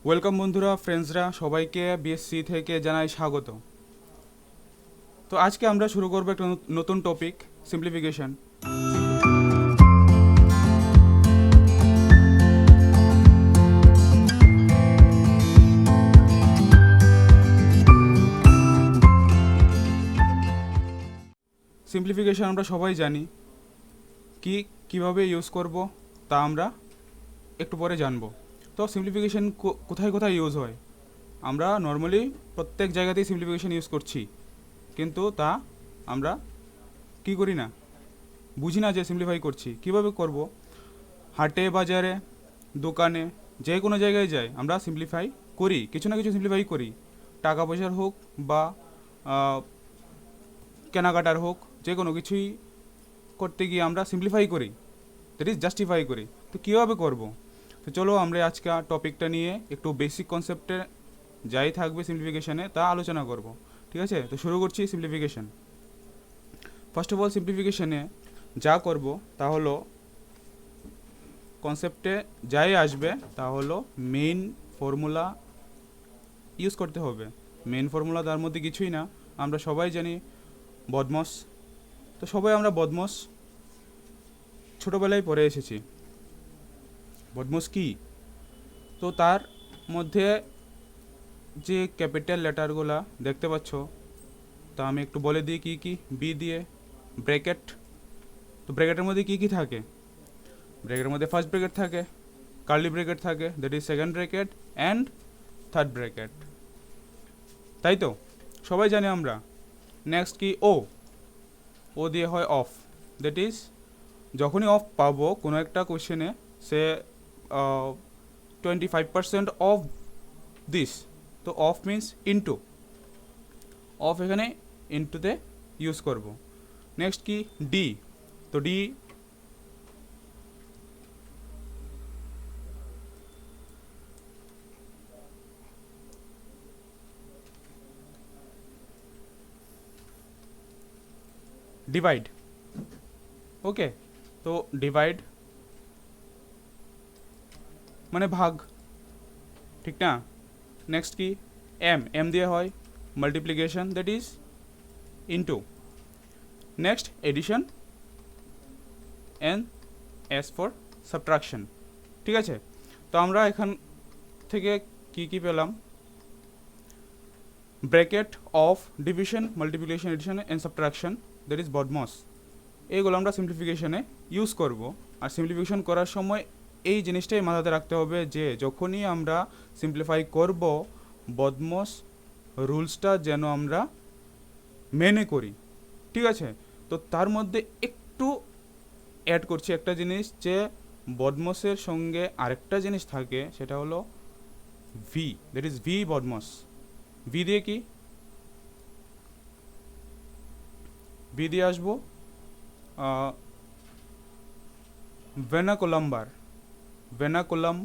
Welcome বন্ধুরা, ফ্রেন্ডসরা, সবাইকে BSc থেকে জানাই স্বাগত। তো আজকে আমরা শুরু করবো একটা নতুন টপিক, সিম্পলিফিকেশন। সিম্পলিফিকেশন আমরা সবাই জানি, কিভাবে ইউজ করব তা আমরা একটু পরে জানবো। তো সিম্পলিফিকেশন কোথায় কোথায় ইউজ হয়? আমরা নর্মালি প্রত্যেক জায়গাতেই সিম্পলিফিকেশন ইউজ করছি, কিন্তু তা আমরা কি করি না, বুঝি না যে সিম্পলিফাই করছি। কিভাবে করব? হাটে, বাজারে, দোকানে, যে কোনো জায়গায় যাই আমরা সিম্পলিফাই করি, কিছু না কিছু সিম্পলিফাই করি। টাকা পয়সার হোক বা কেনাকাটার হোক, যে কোনো কিছুই করতে গিয়ে আমরা সিম্পলিফাই করি, দ্যাট ইজ জাস্টিফাই করি। তো কীভাবে করব? তো চলো আমরা আজকে টপিকটা নিয়ে একটু বেসিক কনসেপ্টে যাই থাকবে সিম্পলিফিকেশানে তা আলোচনা করব। ঠিক আছে, তো শুরু করছি সিম্পলিফিকেশান। ফার্স্ট অফ অল সিম্পলিফিকেশানে যা করব তা হলো, কনসেপ্টে যাই আসবে তা হলো মেইন ফর্মুলা ইউজ করতে হবে। মেইন ফর্মুলা তার মধ্যে কিছুই না, আমরা সবাই জানি বদমস। তো সবাই আমরা বদমস ছোটোবেলায় পড়ে এসেছি। বদমস কি? তো তার মধ্যে যে ক্যাপিটাল লেটারগুলা দেখতে পাচ্ছ, তা আমি একটু বলে দিই কি কি। বি দিয়ে ব্র্যাকেট। তো ব্র্যাকেটের মধ্যে কি কি থাকে? ব্র্যাকেটের মধ্যে ফার্স্ট ব্র্যাকেট থাকে, কার্লি ব্র্যাকেট থাকে, that is second bracket and third bracket, তাই তো সবাই জানি আমরা। নেক্সট কি? ও। ও দিয়ে হয় অফ, দ্যাট ইজ যখনই অফ পাবো কোনো একটা কোশ্চেনে, সে 25% অফ দিস, তো অফ মিন্স ইনটু, অফ এখানে ইনটুতে ইউজ করব। নেক্সট কি? ডি। তো ডি ডিভাইড। ওকে, তো ডিভাইড মানে ভাগ, ঠিক না? নেক্সট কি? এম। এম দিয়ে হয় multiplication, that is into. Next addition, and S for subtraction. ঠিক আছে, তো আমরা এখান থেকে কি কি পেলাম? Bracket, of, division, multiplication, addition and subtraction, that is BODMAS. এইগুলো আমরা সিম্পলিফিকেশনে ইউজ করব। আর সিম্পলিফিকেশন করার সময় এই জিনিসটাই মাথাতে রাখতে হবে যে যখনই আমরা সিম্পলিফাই করব, বদমস রুলসটা যেন আমরা মেনে করি। ঠিক আছে, তো তার মধ্যে একটু অ্যাড করছি একটা জিনিস, যে বদমসের সঙ্গে আরেকটা জিনিস থাকে, সেটা হলো V, that is V BODMAS. V দিয়ে কি? ভি দিয়ে আসবো ভেনাকুলাম বার। ভেনাকুলাম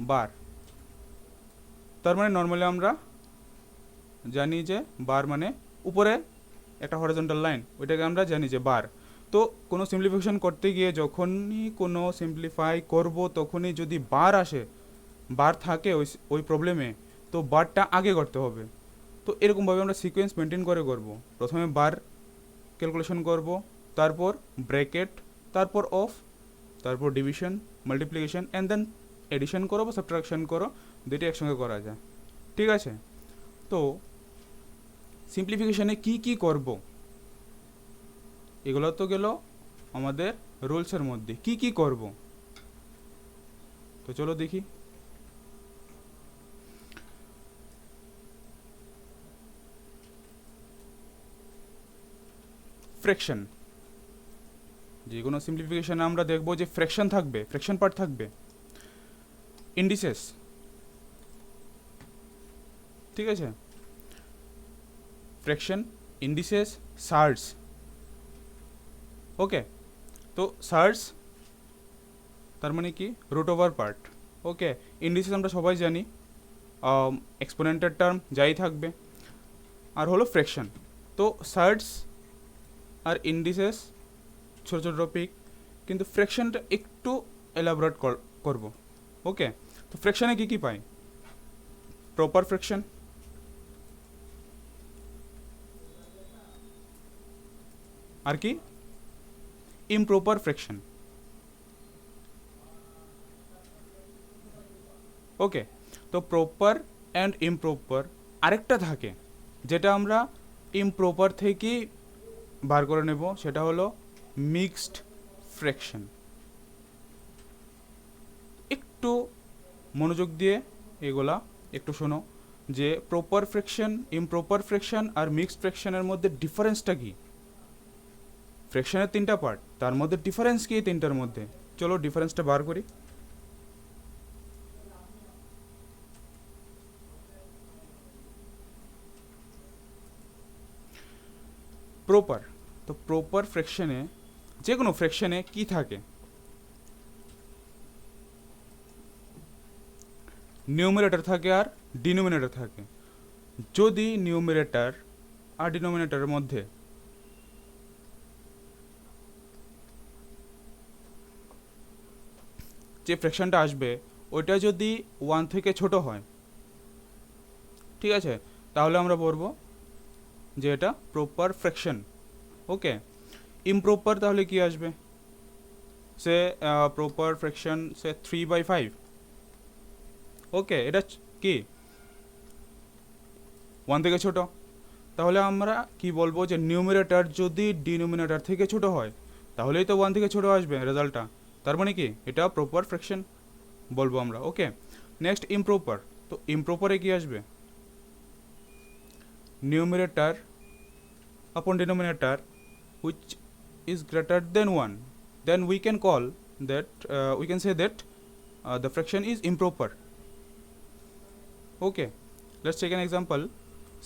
বার, তার মানে নর্মালি আমরা জানি যে বার মানে উপরে একটা হরিজন্টাল লাইন, ওইটাকে আমরা জানি যে বার। তো কোনো সিম্পলিফিকেশন করতে গিয়ে যখনই কোনো সিম্পলিফাই করব, তখনই যদি বার আসে, বার থাকে ওই ওই প্রবলেমে, তো বারটা আগে করতে হবে। তো এরকমভাবে আমরা সিকোয়েন্স মেনটেন করে করব। প্রথমে বার ক্যালকুলেশন করব, তারপর ব্র্যাকেট, তারপর অফ, তারপর division, multiplication and then addition করো বা সাবট্রাকশন করো, দুইটা একসঙ্গে করা যায়। ঠিক আছে, তো সিম্পলিফিকেশানে কি কি করব, এগুলো তো গেল আমাদের রুলসের মধ্যে। কি কি করব, তো চলো দেখি। ফ্র্যাকশন। যে কোনো সিম্পলিফিকেশানে আমরা দেখব যে ফ্র্যাকশন থাকবে, ফ্র্যাকশন পার্ট থাকবে। ইন্ডিসেস, ঠিক আছে, ফ্র্যাকশন, ইন্ডিসেস, সার্স। ওকে, তো সার্স তার মানে কি? Root over part. Okay, indices আমরা সবাই জানি এক্সপোনেন্টের টার্ম যাই থাকবে। আর হলো ফ্র্যাকশন। তো সার্স আর ইন্ডিসেস ছোটো ছোটো টপিক, কিন্তু ফ্র্যাকশনটা একটু এলাবোরেট করব। ওকে, তো ফ্র্যাকশনে কী কী পাই? প্রপার ফ্র্যাকশন, আর কি ইমপ্রপার ফ্র্যাকশন। ওকে, তো প্রপার অ্যান্ড ইমপ্রপার আরেকটা থাকে যেটা আমরা ইমপ্রপার থেকেই বার করে নেব, সেটা হলো মিক্সড ফ্র্যাকশন। একটু মনোযোগ দিয়ে এগুলা একটু শোনো যে প্রপার ফ্র্যাকশন, ইমপ্রপার ফ্র্যাকশন আর মিক্সড ফ্র্যাকশনের মধ্যে ডিফারেন্সটা কি। ফ্র্যাকশনের তিনটা পার্ট, তার মধ্যে ডিফারেন্স কি এই তিনটার মধ্যে? চলো ডিফারেন্সটা বার করি। প্রপার, তো প্রপার ফ্র্যাকশনে, যে কোনো ফ্র্যাকশনে কি থাকে? নিউমারেটর থাকে আর ডিনোমিনেটর থাকে। যদি নিউমারেটর আর ডিনোমিনেটরের মধ্যে যে ফ্র্যাকশনটা আসবে ওইটা যদি 1 থেকে ছোট হয়, ঠিক আছে, তাহলে আমরা বলবো যে এটা প্রপার ফ্র্যাকশন। ওকে, ইমপ্রপার তাহলে কি আসবে? সে প্রপার ফ্র্যাকশন সে 3/5। ওকে, এটা কি 1 থেকে ছোট, তাহলে আমরা কি বলবো যে নিউমারেটর যদি ডিনোমিনেটর থেকে ছোট হয় তাহলেই তো 1 থেকে ছোট আসবে রেজাল্টটা। তার মানে কি এটা প্রপার ফ্র্যাকশন বলবো আমরা। ওকে, নেক্সট ইমপ্রপার, তো ইমপ্রপারে কি আসবে? Numerator upon denominator which is greater than 1, then we can call that we can say that the fraction is improper. Okay, let's take an example.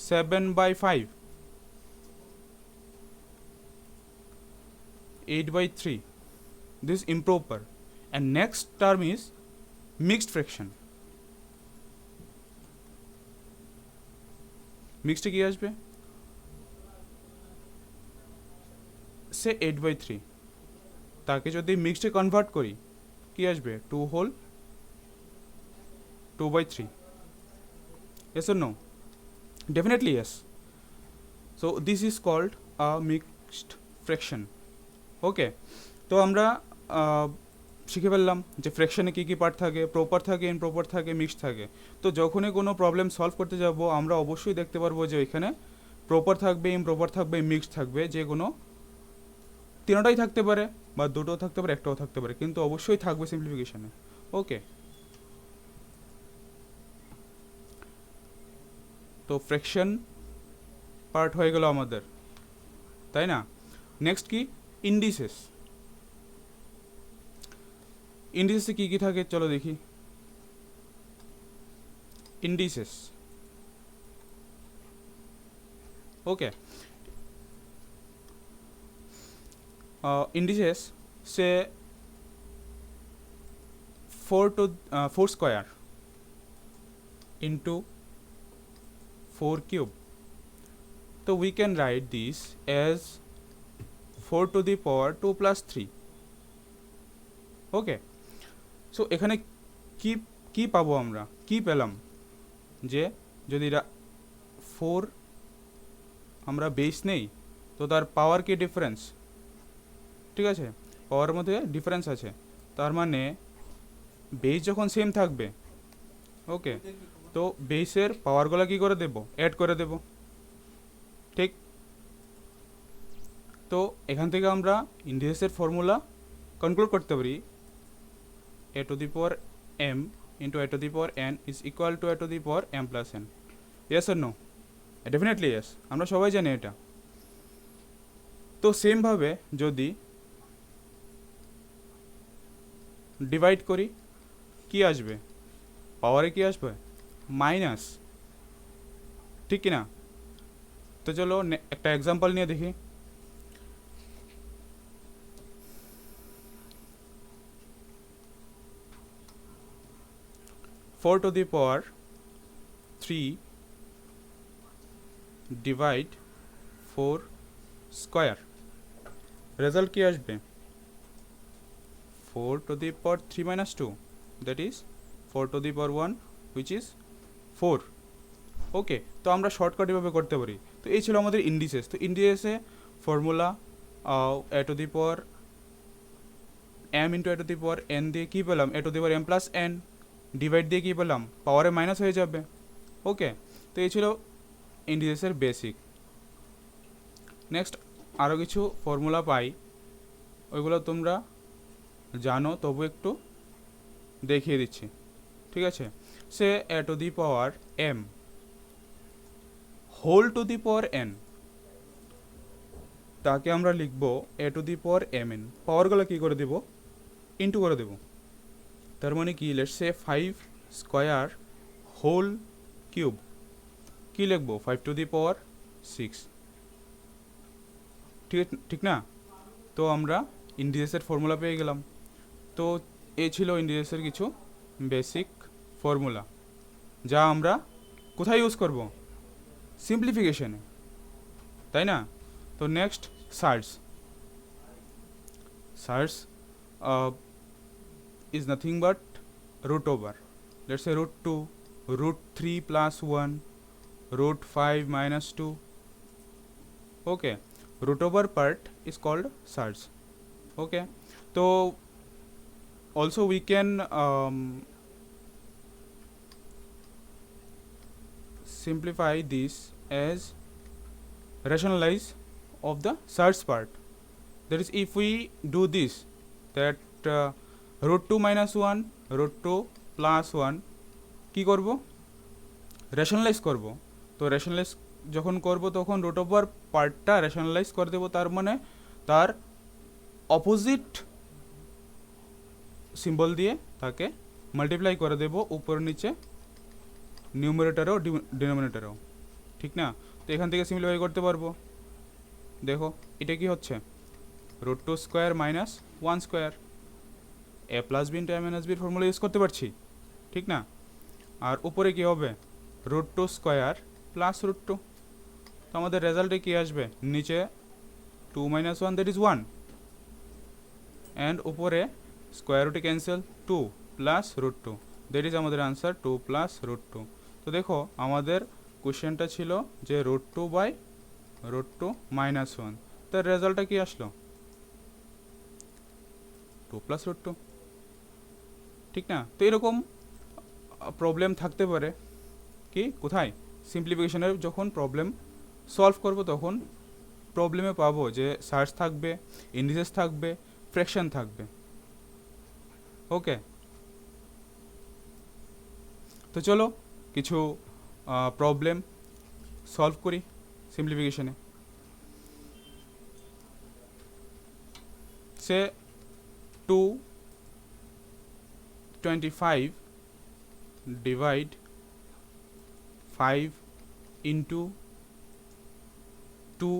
7/5, 8/3, this is improper. And next term is mixed fraction. mixed কি আসবে? সে 8/3, তাকে যদি মিক্সডে convert করি কি আসবে? 2 whole 2/3। yes or no? Definitely yes. So this is called a mixed fraction. ওকে, তো আমরা শিখে ফেললাম যে ফ্র্যাকশনে কী কী পার্ট থাকে, প্রপার থাকে, ইমপ্রপার থাকে, মিক্সড থাকে। তো যখনই কোনো প্রবলেম সলভ করতে যাব আমরা অবশ্যই দেখতে পারবো যে এখানে প্রপার থাকবে, ইমপ্রপার থাকবে, মিক্সড থাকবে, যে কোনো তিনটাই থাকতে পারে বা দুটোও থাকতে পারে, একটাও থাকতে পারে, কিন্তু অবশ্যই থাকবে সিম্পলিফিকেশনে। ওকে, তো ফ্র্যাকশন পার্ট হয়ে গেল আমাদের, তাই না? নেক্সট কি? ইন্ডিসেস। ইন্ডিসেসে কী কী থাকে চলো দেখি। Indices, okay, indices say 4 square into 4 cube. So we can write this as 4 to the power 2 plus 3. Okay, so এখানে কি কি পাবো আমরা, কি পেলাম? যে যদি 4 আমরা বেস নেই তো তার পাওয়ার কি ডিফারেন্স, ঠিক আছে, পাওয়ার মধ্যে ডিফারেন্স আছে, তার মানে বেস যখন সেম থাকবে, ওকে, তো বেসের পাওয়ারগুলো কী করে দেব? অ্যাড করে দেব, ঠিক? তো এখান থেকে আমরা ইন্ডিসেসের ফর্মুলা কনক্লুড করতে পারি a to the power m into a to the power n is equal to a to the power m plus n. Yes or no? Definitely yes, আমরা সবাই জানি এটা। তো সেমভাবে যদি ডিভাইড করি কি আসবে? পাওয়ারে কি আসবে? মাইনাস, ঠিক কি না? তো চলো একটা এক্সাম্পল নিয়ে দেখি। Four two the power 3 divide 4 square, result কি আসবে? 4 to the power 3 minus 2, that is 4 two the power 1 which is 4। ওকে, তো আমরা শর্টকাট এভাবে করতে পারি। তো এই ছিল আমাদের ইন্ডিসেস। তো ইন্ডিসেসে formula A to the power M into A to the power N দিয়ে কী পেলাম, A to the power M plus N, divide দিয়ে কী পেলাম, পাওয়ারে মাইনাস হয়ে যাবে। ওকে, তো এই ছিল ইন্ডিসেসের বেসিক। নেক্সট আরও কিছু ফর্মুলা পাই, ওইগুলো তোমরা জানো, তবু একটু দেখিয়ে দিচ্ছি, ঠিক আছে। Say A to the power M whole to the power N, তাকে আমরা লিখব A to the power M N. পাওয়ারগুলো কী করে দেব, ইন্টু করে দেব। তার মানে কি, let's say 5 square whole cube, কী লিখব, 5 টু দি পাওয়ার 6, ঠিক না। তো আমরা ইন্ডিসেসের ফর্মুলা পেয়ে গেলাম। তো এই ছিল ইন্ডিসেসের কিছু বেসিক ফর্মুলা, যা আমরা কোথায় ইউজ করব, সিম্পলিফিকেশনে, তাই না। তো next surds is nothing but root over, let's say root 2, root 3 plus 1, root 5 minus 2. Okay, root over part is called surds. Okay, so also we can simplify this as rationalize of the surds part. That is, if we do this, that root 2 minus 1, root 2 plus 1 কি করব, rationalise করব। তো rationalise যখন করব তখন root over পার্টটা rationalise করে দেবো, তার মানে তার অপোজিট সিম্বল দিয়ে তাকে মাল্টিপ্লাই করে দেব, উপর নিচে নিউমারেটরও ডিনোমিনেটরও, ঠিক না। তো এখান থেকে সিম্পলিফাই করতে পারবো। দেখো এটা কি হচ্ছে, রুট 2 স্কোয়ার মাইনাস 1 স্কোয়ার, এ প্লাস বি ইন্টু এ মাইনাস বির ফর্মুলা ইউজ করতে পারছি, ঠিক না। আর উপরে কি হবে, রুট 2 স্কোয়ার প্লাস রুট 2। তো আমাদের রেজাল্টে কি আসবে, নিচে 2 minus 1 দ্যাট ইজ 1, অ্যান্ড উপরে স্কোয়ার রুটে cancel, 2 plus root 2 that is আমাদের আনসার 2 প্লাস রুট 2। তো দেখো আমাদের কোশ্চেনটা ছিল যে রুট 2 বাই রুট 2 মাইনাস 1, তার রেজাল্টটা কি আসলো, 2 প্লাস রুট 2, ঠিক না। তো এরকম প্রবলেম থাকতে পারে, কি কোথায়, সিম্পলিফিকেশনের যখন প্রবলেম সলভ করব তখন প্রবলেমে পাবো যে সার্চ থাকবে, ইন্ডিসেস থাকবে, ফ্র্যাকশন থাকবে। ওকে, তো চলো কিছু প্রবলেম সলভ করি সিম্পলিফিকেশনে। সে 225 divide 5 into 2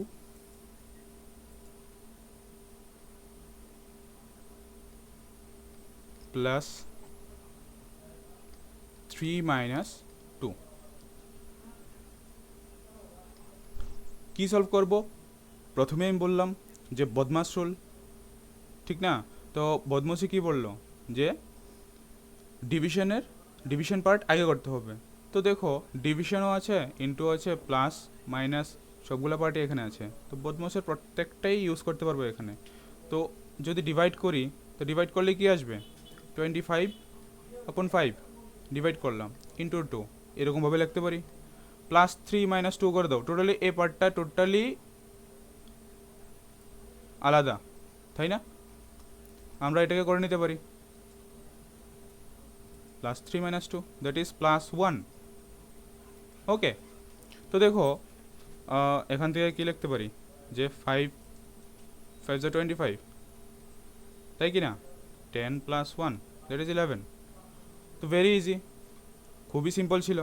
plus 3 minus 2 কি সলভ করব, প্রথমে আমি বললাম যে বদমাশ রুল, ঠিক না। তো বদমাশি কি বললো যে ডিভিশন পার্ট আগে করতে হবে। তো দেখো ডিভিশনও আছে, ইন্টু আছে, প্লাস মাইনাস সবগুলো পার্টই এখানে আছে, তো বদমাশের প্রত্যেকটাই ইউজ করতে পারবো এখানে। তো যদি ডিভাইড করি, তো ডিভাইড করলে কি আসবে, 25/5 ডিভাইড করলাম, ইন্টু 2, এরকমভাবে লিখতে পারি। প্লাস 3 minus 2 করে দাও, টোটালি এই পার্টটা টোটালি আলাদা, তাই না। আমরা এটাকে করে নিতে পারি plus 3 minus 2 that is plus 1। ওকে, তো দেখো এখান থেকে কি লিখতে পারি যে 5 5 25, তাই কি না, 10 plus 1 দ্যাট ইজ 11। তো ভেরি ইজি, খুবই সিম্পল ছিল।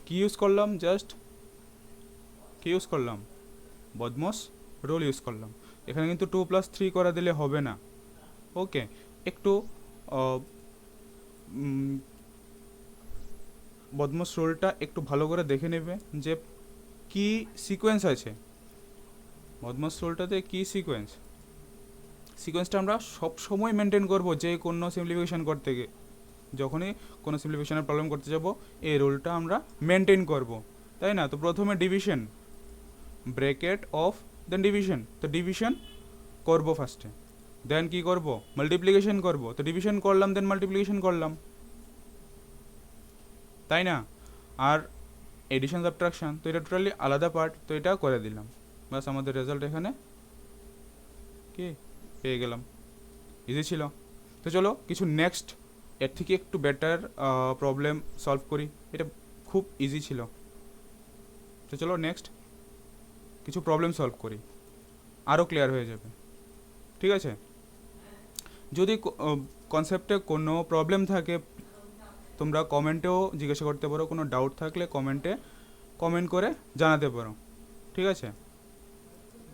কি ইউজ করলাম, জাস্ট কি ইউজ করলাম, বদমাশ রোল ইউজ করলাম। এখানে কিন্তু 2 plus 3 করে দিলে হবে না। ওকে, একটু বদমাশ রোলটা একটু ভালো করে দেখে নেবে যে কি সিকোয়েন্স আছে, বদমাশ রোলটাতে কি সিকোয়েন্সটা আমরা সব সময় মেনটেন করব যে কোনো সিম্পলিফিকেশন করতে গিয়ে। যখনই কোনো সিম্পলিফিকেশনের প্রবলেম করতে যাব এই রুলটা আমরা মেনটেন করব, তাই না? তো প্রথমে division, bracket of then division, তো ডিভিশন করব ফার্স্টে, দেন কি করব, মাল্টিপ্লিকেশন করব, তো ডিভিশন করলাম দেন মাল্টিপ্লিকেশন করলাম, তাই না? আর এডিশন সাবট্রাকশন তো এটা টোটালি আলাদা পার্ট, তো এটা করে দিলাম, বাস আমাদের রেজাল্ট এখানে কি পেয়ে গেলাম। ইজি ছিল। তো চলো কিছু নেক্সট এর থেকে একটু বেটার প্রবলেম সলভ করি, এটা খুব ইজি ছিল। তো চলো নেক্সট কিছু প্রবলেম সলভ করি, আরও ক্লিয়ার হয়ে যাবে, ঠিক আছে? যদি কনসেপ্টে কোনো প্রবলেম থাকে তোমরা কমেন্টেও জিজ্ঞাসা করতে পারো, কোনো ডাউট থাকলে কমেন্ট করে জানাতে পারো, ঠিক আছে?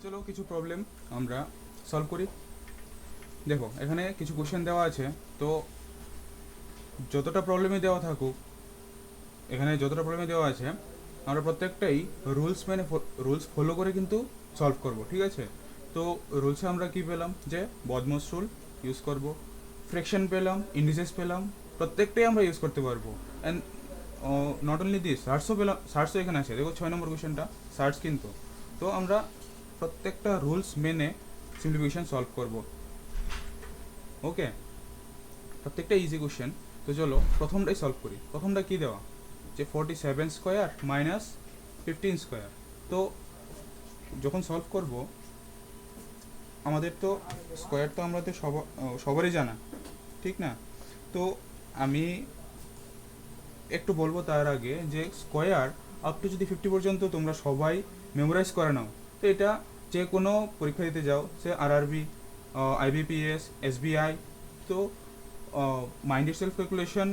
চলো কিছু প্রবলেম আমরা সলভ করি। দেখো এখানে কিছু কোশ্চেন দেওয়া আছে, তো যতটা প্রবলেমই দেওয়া থাকুক, এখানে যতটা প্রবলেমই দেওয়া আছে আমরা প্রত্যেকটাই রুলস ফলো করে কিন্তু সলভ করব, ঠিক আছে? তো রুলসে আমরা কি পেলাম, যে বদমাস রুল ইউজ করব, ফ্র্যাকশন পেলাম, ইন্ডিসেস পেলাম, প্রত্যেকটাই আমরা ইউজ করতে পারবো। অ্যান্ড নট অনলি দিস, সার্চও পেলাম, সার্চও এখানে আছে, দেখো 6 নম্বর কোশ্চেনটা সার্চ কিন্তু। তো আমরা প্রত্যেকটা রুলস মেনে সিম্পলিফিকেশন সলভ করব, ওকে? প্রত্যেকটা ইজি কোশ্চেন। তো চলো প্রথমটাই সলভ করি। প্রথমটা কি দেওয়া, যে 47 স্কোয়ার মাইনাস 15 স্কোয়ার। তো যখন সলভ করব আমাদের তো স্কোয়ার তো আমাদের সবারই জানা, ঠিক না? তো আমি একটু বলবো তার আগে যে স্কোয়ার আপ টু যদি 50 পর্যন্ত তোমরা সবাই মেমোরাইজ করে নাও, তো এটা যে কোনো পরীক্ষা দিতে যাও, সে আরআরবি, আইবিপিএস, এসবিআই, তো মাইন্ডেড সেলফ ক্যালকুলেশন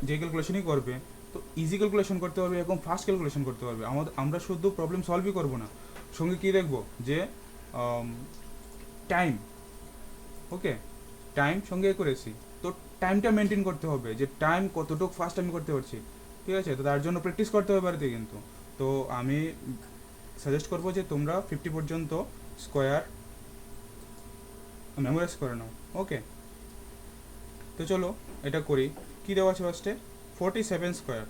যে ক্যালকুলেশনই করবে, তো ইজি ক্যালকুলেশন করতে পারবে এবং ফাস্ট ক্যালকুলেশন করতে পারবে। আমরা শুধু প্রবলেম সলভই করবো না, সঙ্গে কী দেখবো, যে টাইম, ওকে, টাইম সঙ্গে করেছি, তো টাইমটা মেনটেন করতে হবে, যে টাইম কতটুকু ফাস্ট আমি করতে পারছি, ঠিক আছে? তো তার জন্য প্র্যাকটিস করতে হবে বাড়িতে কিন্তু। তো আমি সাজেস্ট করবো যে তোমরা 50 পর্যন্ত স্কোয়ার মেমোরাইজ করে নাও, ওকে? তো চলো এটা করি। কী দেওয়া আছে ফার্স্টে, 47 স্কোয়ার।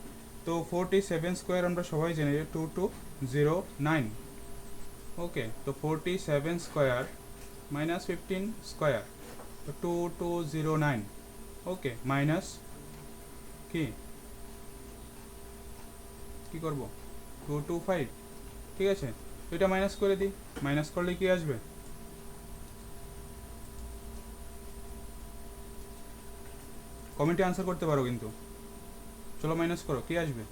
তো 47 স্কোয়ার আমরা সবাই জানি 2209, ওকে? তো 47 স্কোয়ার মাইনাস 15 স্কোয়ার, তো 2209, ওকে? মাইনাস কি করব, 225, ঠিক আছে? তো এটা মাইনাস করে দিই, মাইনাস করলে কি আসবে, কমেন্টে আনসার করতে পারো কিন্তু। চলো মাইনাস করো, কি আসবে,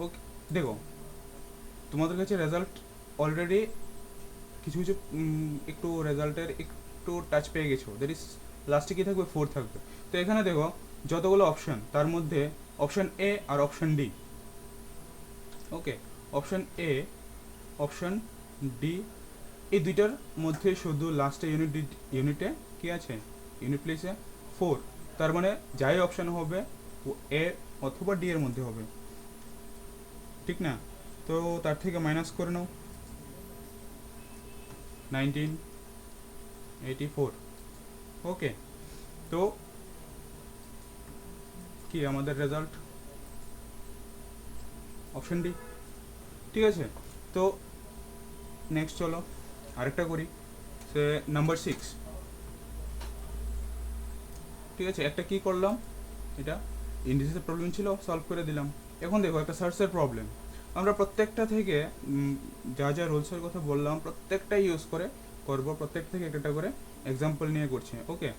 ওকে? দেখো তোমাদের কাছে রেজাল্ট অলরেডি কিছু কিছু একটু রেজাল্টের একটু টাচ পেয়ে গেছো, দ্যাট ইজ লাস্টে কী থাকবে, 4 থাকবে। তো এখানে দেখো যতগুলো অপশান, তার মধ্যে অপশান এ আর option D, okay? Option A, option D, এই দুইটার মধ্যে শুধু লাস্টে ইউনিটে কি আছে, ইউনিট প্লেসে 4, তার মানে যাই অপশান হবে এ অথবা ডি এর মধ্যে হবে, ঠিক না? তো তার থেকে মাইনাস করে নাও 1984, ওকে? তো কি আমাদের রেজাল্ট, অপশান ডি, ঠিক আছে? তো নেক্সট চলো আরেকটা করি, সে নাম্বার 6, ঠিক আছে? একটা কি করলাম, এটা ইন্ডিসেসের প্রবলেম ছিল, সলভ করে দিলাম। এখন দেখো একটা সার্চের প্রবলেম, আমরা প্রত্যেকটা থেকে যা যা রুলসের কথা বললাম প্রত্যেকটাই ইউজ করে করব, প্রত্যেক থেকে একটা করে এক্সাম্পল নিয়ে করছি, ওকে?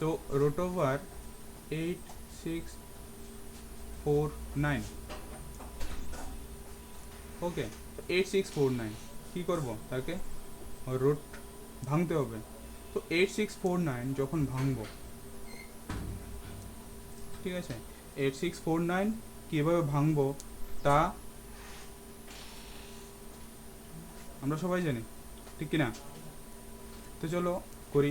তো রুট ওভার 8649, ওকে? 8649 কী করব, তাকে রুট ভাঙতে হবে। তো 8649 যখন ভাঙবো, ঠিক আছে? 8649 কীভাবে ভাঙবো তা আমরা সবাই জানি, ঠিক কি না? তো চলো করি।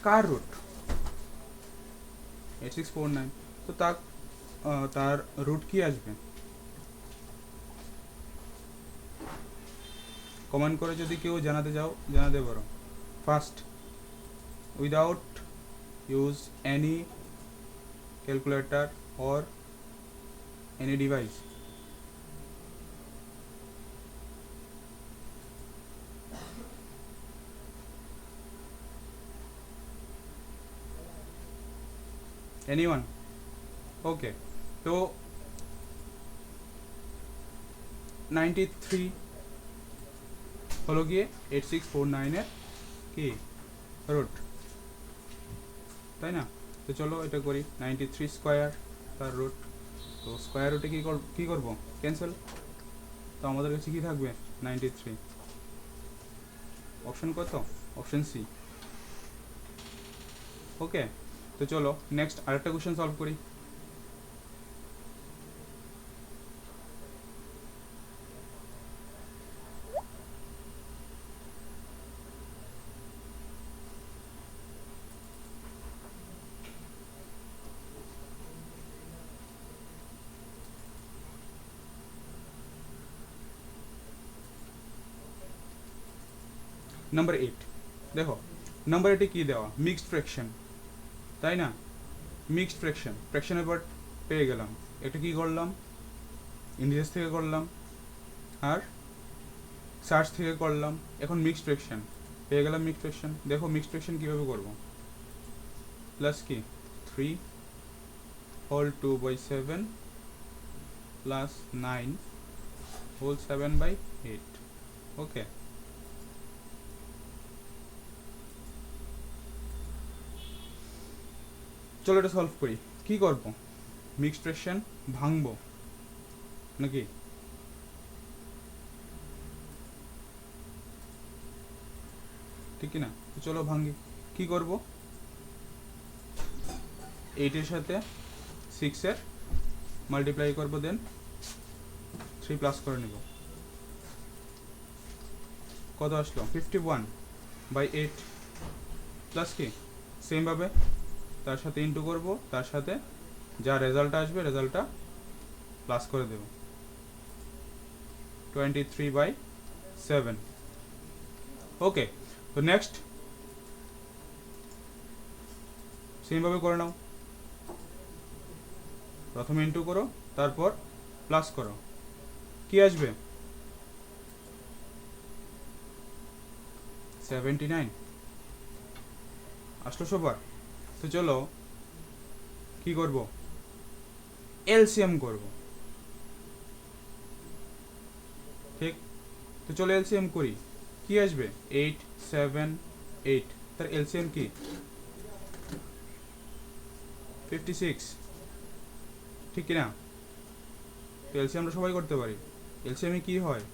কার রুট 8649, তো তার রুট কি আসবে, কমেন্ট করে যদি কেউ জানাতে চাও জানাতে পারো। First, without use any calculator or any device, anyone? Okay, তো 93 হলো গিয়ে 8649 এর কি রুট, তাই না? তো চলো এটা করি, 93 স্কোয়ার তার রুট। তো স্কোয়ার রুটে কী করবো, ক্যান্সেল। তো আমাদের কাছে কী থাকবে, 93। অপশন কত, অপশন সি। ওকে, তো চলো নেক্সট আরেকটা কোশ্চেন সলভ করি। নাম্বার 8 দেখো, নাম্বার 8 কি দেওয়া, মিক্সড ফ্র্যাকশন, তাই না? মিক্সড ফ্র্যাকশন, ফ্র্যাকশনের পার্ট পেয়ে গেলাম। এটা কি করলাম, ইন্ডিয়াস থেকে করলাম আর সার্চ থেকে করলাম। এখন মিক্সড ফ্র্যাকশন পেয়ে গেলাম, মিক্সড ফ্র্যাকশন। দেখো মিক্সড ফ্র্যাকশন কীভাবে করবো, প্লাস কি 3 হোল 2/7 প্লাস 9 হোল 7/8। ওকে, চলো এটা সলভ করি। কি করব, মিক্সড ফ্র্যাকশন ভাঙবো নাকি? ঠিক কি না? তো চলো ভাঙি। কি করব, 8 এর সাথে 6 এর মাল্টিপ্লাই করবো, দেন 3 প্লাস করে নেব। কত আসলো, 51/8 প্লাস কি সেমভাবে তার সাথে ইন্টু করব, তার সাথে যা রেজাল্ট আসবে রেজাল্টটা প্লাস করে দেব, 23/7। ওকে, তো নেক্সট সেমভাবে করে নাও। প্রথমে ইন্টু করো, তারপর প্লাস করো, কি আসবে 79 আসলো সবার। তো চলো কি করব, এলসিএম করব, ঠিক? তো চলো এলসিএম করি, কি আসবে 8 7 8, তার এলসিএম কি 56, ঠিক কিনা? তো এলসিএম আমরা সবাই করতে পারি। এলসিএমে কি হয়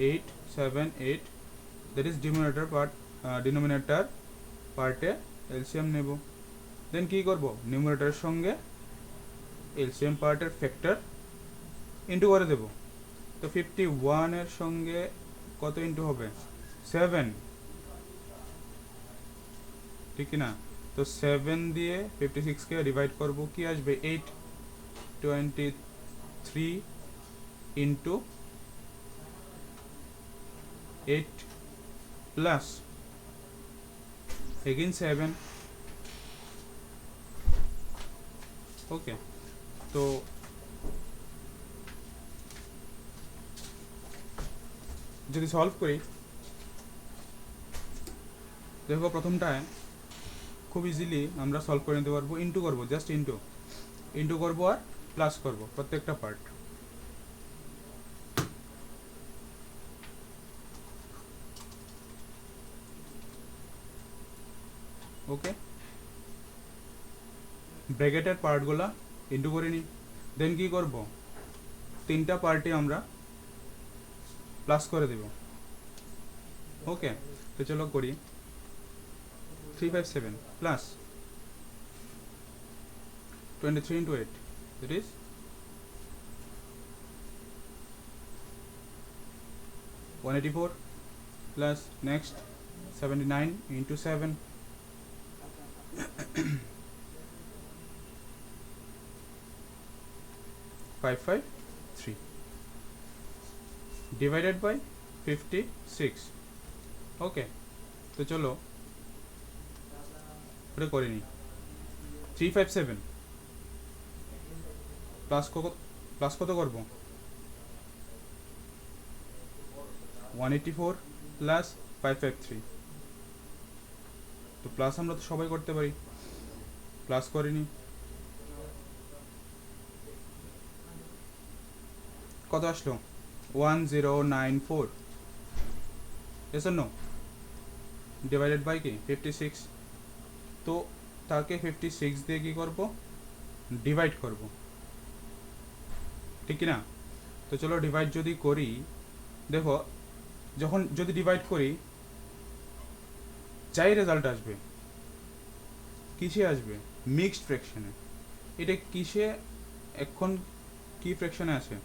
8 7 8, দ্যাট ইজ ডিনোমিনেটর পার্টে এলসিএম নেব, দেন কি করব, নিউমারেটরের সঙ্গে এলসিএম পার্টের ফ্যাক্টর ইন্টু করে দেব। তো 51 এর সঙ্গে কত ইন্টু হবে 7, ঠিক না? তো 7 দিয়ে 56 কে ডিভাইড করব, কি আসবে 8 23 ইন্টু 8 প্লাস এগেইন 7। ওকে, তো যদি সলভ করি, দেখো প্রথমটায় খুব ইজিলি আমরা সলভ করে নিতে পারবো। ইন্টু করবো, জাস্ট ইন্টু করবো আর প্লাস করবো প্রত্যেকটা পার্ট। ওকে, ব্র্যাকেটের পার্টগুলা ইন্টু করে নিই, দেন কি করব, তিনটা পার্টে আমরা প্লাস করে দেব। ওকে, তো চলো করি, 357 plus 23 into 8, that is 184 plus next 79 into 7 553 divided by 56। ওকে, তো চলো ওটা করে নিই। 357 প্লাস কত করবো? 184 প্লাস 553। তো প্লাস আমরা তো সবাই করতে পারি, প্লাস করিনি। কত আসলো? 1094। S no? ডিভাইডেড বাই কি 56। তো তাকে 56 দিয়ে কি করব? ডিভাইড করব, ঠিক কি না? তো চলো ডিভাইড যদি করি, দেখো যখন যদি ডিভাইড করি যাই রেজাল্ট আসবে, কিসে আসবে? মিক্সড ফ্র্যাকশনে। এটা কিসে এখন কি ফ্র্যাকশনে আছে?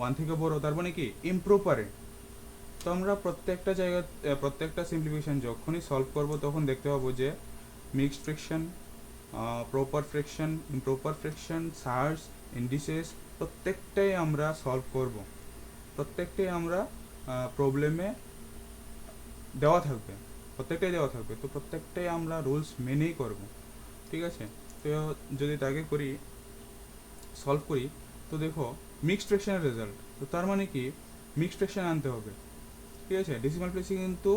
1 থেকে বড়, তার মানে কি ইমপ্রপারে। তো আমরা প্রত্যেকটা জায়গা প্রত্যেকটা সিম্পলিফিকেশন যখনই সলভ করব তখন দেখতে পাবো যে mixed fraction, proper fraction, improper fraction, SARS, indices প্রত্যেকটাই আমরা সলভ করব। প্রত্যেকটাই আমরা প্রবলেমে দেওয়া থাকবে, প্রত্যেকটাই দেওয়া থাকবে। তো প্রত্যেকটাই আমরা রুলস মেনেই করব, ঠিক আছে? তো যদি তাকে করি সলভ করি, তো দেখো মিক্সড ফ্র্যাকশনের রেজাল্ট, তো তার মানে কি মিক্সড ফ্র্যাকশন আনতে হবে, ঠিক আছে? ডেসিমাল প্লেসে কিন্তু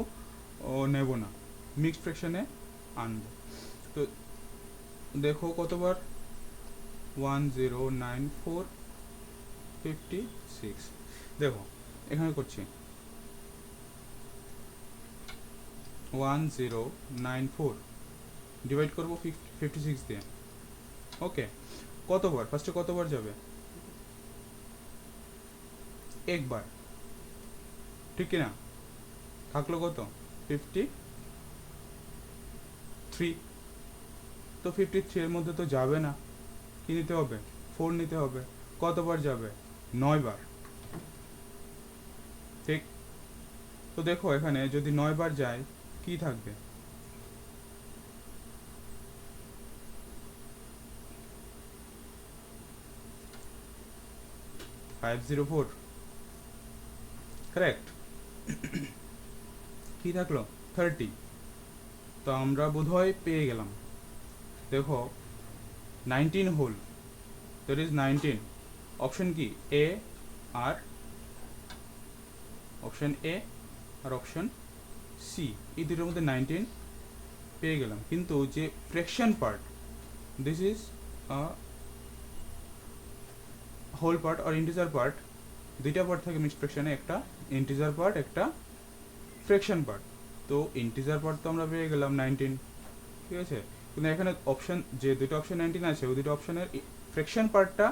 নেব না, মিক্সড ফ্র্যাকশনে আনবো। তো দেখো কতবার? 109456। দেখো এখানে করছি 1094 ডিভাইড করবো 56 দিয়ে। ওকে, কতবার? ফার্স্টে কতবার যাবে? একবার, ঠিক কিনা? থাকলো কত? 53। তো 53 এর মধ্যে তো যাবে না, কি নিতে হবে? 4 নিতে হবে। কতবার যাবে? 9 বার, ঠিক? তো দেখো এখানে যদি 9 বার যায় কি থাকবে? 504, কারেক্ট। কি থাকলো? 30। তো আমরা বোধহয় পেয়ে গেলাম। দেখো 19 হোল, দ্যাট ইজ 19। অপশন কি? এ আর অপশন এ আর অপশন সি, এই দুটোর মধ্যে 19 পেয়ে গেলাম। কিন্তু যে fraction part, this is whole part আর ইন্টিজার পার্ট, দুইটা পার্ট থাকে মিক্সড ফ্র্যাকশনে, একটা ইন্টিজার পার্ট, একটা ফ্র্যাকশন পার্ট। তো ইন্টিজার পার্ট তো আমরা পেয়ে গেলাম 19, ঠিক আছে? কিন্তু এখানে অপশন যে দুটো অপশন 19 আছে, ওই দুটো অপশনের ফ্র্যাকশন পার্টটা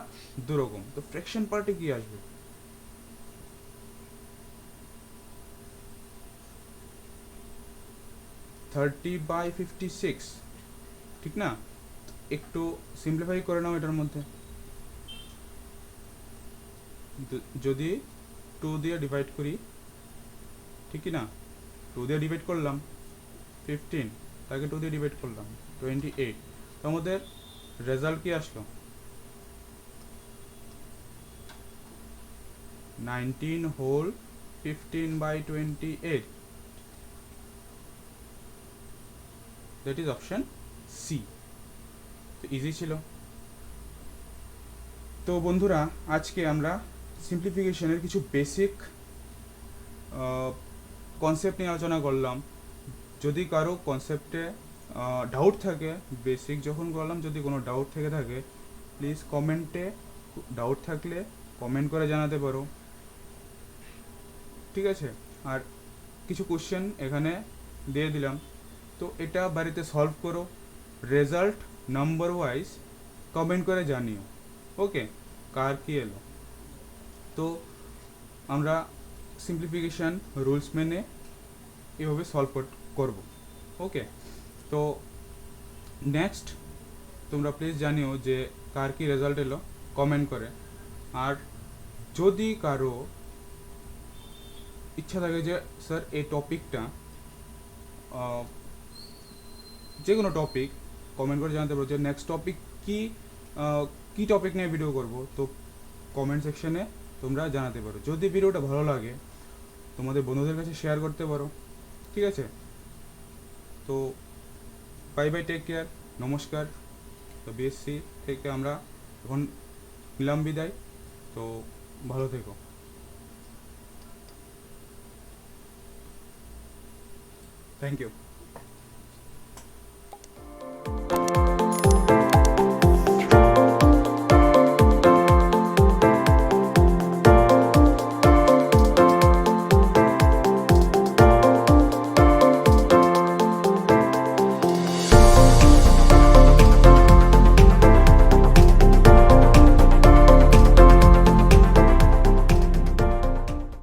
দুরকম। তো ফ্র্যাকশন পার্টে কি আসবে? থার্টি বাই 56, ঠিক না? একটু সিম্পলিফাই করে নাও এটার মধ্যে। যদি 2 দিয়ে ডিভাইড করি, ঠিক কি না? 2 দিয়ে ডিভাইড করলাম 15, তাকে 2 দিয়ে ডিভাইড করলাম 28। তো আমাদের রেজাল্ট কি আসলো? 19 whole 15 by 28, that is option C. তো ইজি ছিল। তো বন্ধুরা, আজকে আমরা সিম্পলিফিকেশনের কিছু বেসিক কনসেপ্ট নিয়ে আলোচনা করলাম। যদি কারো কনসেপ্টে ডাউট থাকে, বেসিক যখন করলাম, যদি কোনো ডাউট থেকে থাকে প্লিজ কমেন্টে, ডাউট থাকলে কমেন্ট করে জানাতে পারো, ঠিক আছে? আর কিছু কোশ্চেন এখানে দিয়ে দিলাম, তো এটা বাড়িতে সলভ করো, রেজাল্ট নাম্বার ওয়াইজ কমেন্ট করে জানিও, ওকে? কার কি এলো। তো আমরা সিম্পলিফিকেশান রুলস মেনে এভাবে সলভ করব, ওকে? তো নেক্সট তোমরা প্লিজ জানিও যে কার কি রেজাল্ট এলো কমেন্ট করে। আর যদি কারো ইচ্ছা থাকে যে স্যার এই টপিকটা, যে কোনো টপিক কমেন্ট করে জানাতে পারো যে নেক্সট টপিক কি টপিক নিয়ে ভিডিও করব, তো কমেন্ট সেকশনে তোমরা জানাতে পারো। যদি ভিডিওটা ভালো লাগে তোমাদের বন্ধুদের কাছে শেয়ার করতে পারো। ঠিক আছে, তো বাই বাই, টেক কেয়ার, নমস্কার। তো বিএসসি থেকে আমরা এখন নিলাম বিদায়। তো ভালো থেকো। Thank you.